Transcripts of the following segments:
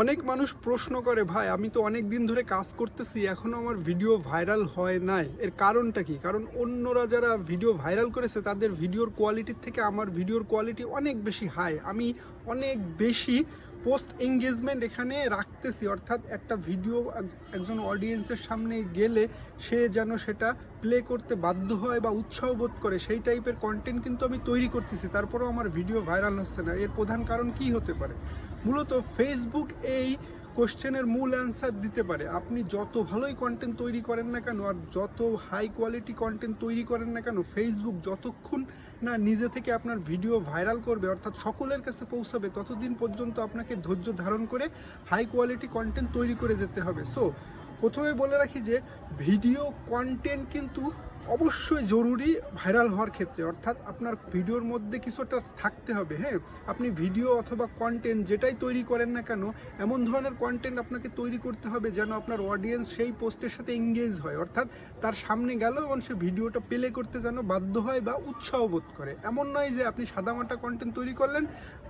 অনেক মানুষ প্রশ্ন করে, ভাই আমি তো অনেক দিন ধরে কাজ করতেছি, এখনও আমার ভিডিও ভাইরাল হয় নাই, এর কারণটা কি? কারণ অন্যরা যারা ভিডিও ভাইরাল করেছে তাদের ভিডিওর কোয়ালিটির থেকে আমার ভিডিওর কোয়ালিটি অনেক বেশি হাই। আমি অনেক বেশি পোস্ট এঙ্গেজমেন্ট এখানে রাখতেছি, অর্থাৎ একটা ভিডিও একজন অডিয়েন্সের সামনে গেলে সে যেন সেটা প্লে করতে বাধ্য হয় বা উৎসাহ বোধ করে, সেই টাইপের কন্টেন্ট কিন্তু আমি তৈরি করতেছি, তারপরেও আমার ভিডিও ভাইরাল হচ্ছে না। এর প্রধান কারণ কি হতে পারে? মূলত ফেসবুক এই কোশ্চেনের মূল অ্যান্সার দিতে পারে। আপনি যত ভালোই কন্টেন্ট তৈরি করেন না কেন আর যত হাই কোয়ালিটি কন্টেন্ট তৈরি করেন না কেন, ফেসবুক যতক্ষণ না নিজে থেকে আপনার ভিডিও ভাইরাল করবে, অর্থাৎ সকলের কাছে পৌঁছাবে, ততদিন পর্যন্ত আপনাকে ধৈর্য ধারণ করে হাই কোয়ালিটি কন্টেন্ট তৈরি করে যেতে হবে। সো প্রথমে বলে রাখি যে ভিডিও কন্টেন্ট কিন্তু অবশ্যই জরুরি ভাইরাল হওয়ার ক্ষেত্রে, অর্থাৎ আপনার ভিডিওর মধ্যে কিছুটা থাকতে হবে। হ্যাঁ, আপনি ভিডিও অথবা কন্টেন্ট যেটাই তৈরি করেন না কেন, এমন ধরনের কন্টেন্ট আপনাকে তৈরি করতে হবে যেন আপনার অডিয়েন্স সেই পোস্টের সাথে এঙ্গেজ হয়, অর্থাৎ তার সামনে গেল এবং সে ভিডিওটা প্লে করতে যেন বাধ্য হয় বা উৎসাহ বোধ করে। এমন নয় যে আপনি সাদামাটা কন্টেন্ট তৈরি করলেন,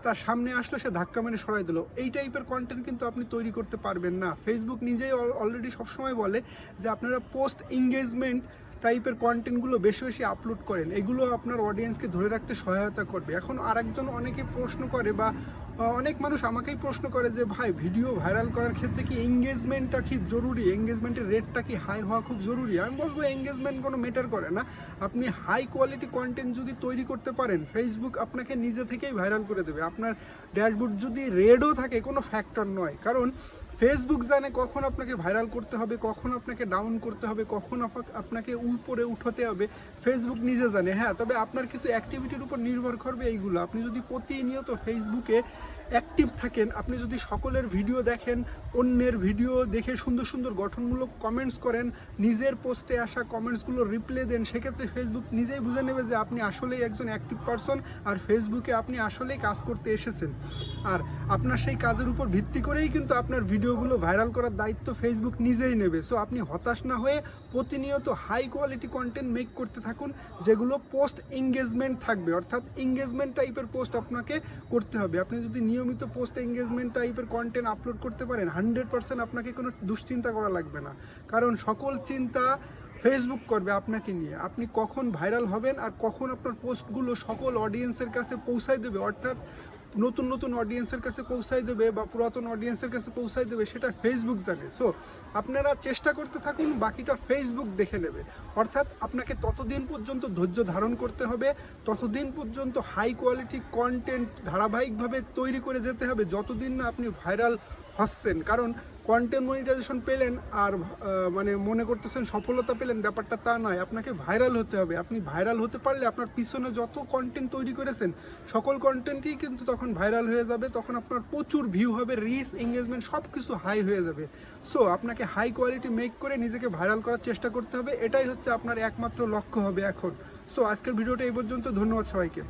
তার সামনে আসলো সে ধাক্কা মেরে সরাই দিল, এই টাইপের কন্টেন্ট কিন্তু আপনি তৈরি করতে পারবেন না। ফেসবুক নিজেই অলরেডি সবসময় বলে যে আপনারা পোস্ট এঙ্গেজমেন্ট টাইপের কন্টেন্টগুলো বেশি বেশি আপলোড করেন, এগুলো আপনার অডিয়েন্সকে ধরে রাখতে সহায়তা করবে। এখন আরেকজন অনেকে প্রশ্ন করে বা অনেক মানুষ আমাকেই প্রশ্ন করে যে ভাই, ভিডিও ভাইরাল করার ক্ষেত্রে কি এঙ্গেজমেন্টটা কি জরুরি, এঙ্গেজমেন্টের রেটটা কি হাই হওয়া খুব জরুরি? আমি বলবো এঙ্গেজমেন্ট কোনো ম্যাটার করে না। আপনি হাই কোয়ালিটি কন্টেন্ট যদি তৈরি করতে পারেন, ফেসবুক আপনাকে নিজে থেকেই ভাইরাল করে দেবে। আপনার ড্যাশবোর্ড যদি রেডও থাকে কোনো ফ্যাক্টর নয়, কারণ ফেসবুক জানে কখন আপনাকে ভাইরাল করতে হবে, কখন আপনাকে ডাউন করতে হবে, কখন আপনাকে উপরে উঠাতে হবে, ফেসবুক নিজে জানে। হ্যাঁ, তবে আপনার কিছু অ্যাক্টিভিটির উপর নির্ভর করবে এইগুলো। আপনি যদি প্রতিনিয়ত ফেসবুকে অ্যাক্টিভ থাকেন, আপনি যদি সকলের ভিডিও দেখেন, অন্যের ভিডিও দেখে সুন্দর সুন্দর গঠনমূলক কমেন্টস করেন, নিজের পোস্টে আসা কমেন্টসগুলো রিপ্লাই দেন, সেক্ষেত্রে ফেসবুক নিজেই বুঝে নেবে যে আপনি আসলেই একজন অ্যাক্টিভ পারসন আর ফেসবুকে আপনি আসলেই কাজ করতে এসেছেন। আর আপনার সেই কাজের উপর ভিত্তি করেই কিন্তু আপনার ভিডিওগুলো ভাইরাল করার দায়িত্ব ফেসবুক নিজেই নেবে। সো আপনি হতাশ না হয়ে প্রতিনিয়ত হাই কোয়ালিটি কন্টেন্ট মেক করতে থাকুন, যেগুলো পোস্ট এঙ্গেজমেন্ট থাকবে, অর্থাৎ এঙ্গেজমেন্ট টাইপের পোস্ট আপনাকে করতে হবে। আপনি যদি নিয়মিত পোস্ট এঙ্গেজমেন্ট টাইপের কন্টেন্ট আপলোড করতে পারেন, 100% আপনাকে কোনো দুশ্চিন্তা করা লাগবে না, কারণ সকল চিন্তা ফেসবুক করবে আপনাকে নিয়ে। আপনি কখন ভাইরাল হবেন আর কখন আপনার পোস্টগুলো সকল অডিয়েন্সের কাছে পৌঁছায় দেবে, অর্থাৎ নতুন নতুন অডিয়েন্সের কাছে পৌঁছায় দেবে বা পুরাতন অডিয়েন্সের কাছে পৌঁছায় দেবে, সেটা ফেসবুক জানে। সো আপনারা চেষ্টা করতে থাকুন, বাকিটা ফেসবুক দেখে নেবে। অর্থাৎ আপনাকে ততদিন পর্যন্ত ধৈর্য ধারণ করতে হবে, ততদিন পর্যন্ত হাই কোয়ালিটি কন্টেন্ট ধারাবাহিকভাবে তৈরি করে যেতে হবে, যতদিন না আপনি ভাইরাল হচ্ছেন। কারণ কন্টেন্ট মনিটাইজেশন পেলেন আর মানে মনে করতেছেন সফলতা পেলেন, ব্যাপারটা তা নয়। আপনাকে ভাইরাল হতে হবে। আপনি ভাইরাল হতে পারলে আপনার পিছনে যত কন্টেন্ট তৈরি করেছেন সকল কন্টেন্টই কিন্তু তখন ভাইরাল হয়ে যাবে, তখন আপনার প্রচুর ভিউ হবে, রিচ, এঙ্গেজমেন্ট সব কিছু হাই হয়ে যাবে। সো আপনাকে হাই কোয়ালিটি মেক করে নিজেকে ভাইরাল করার চেষ্টা করতে হবে, এটাই হচ্ছে আপনার একমাত্র লক্ষ্য হবে এখন। সো আজকের ভিডিওটা এই পর্যন্ত, ধন্যবাদ সবাইকে।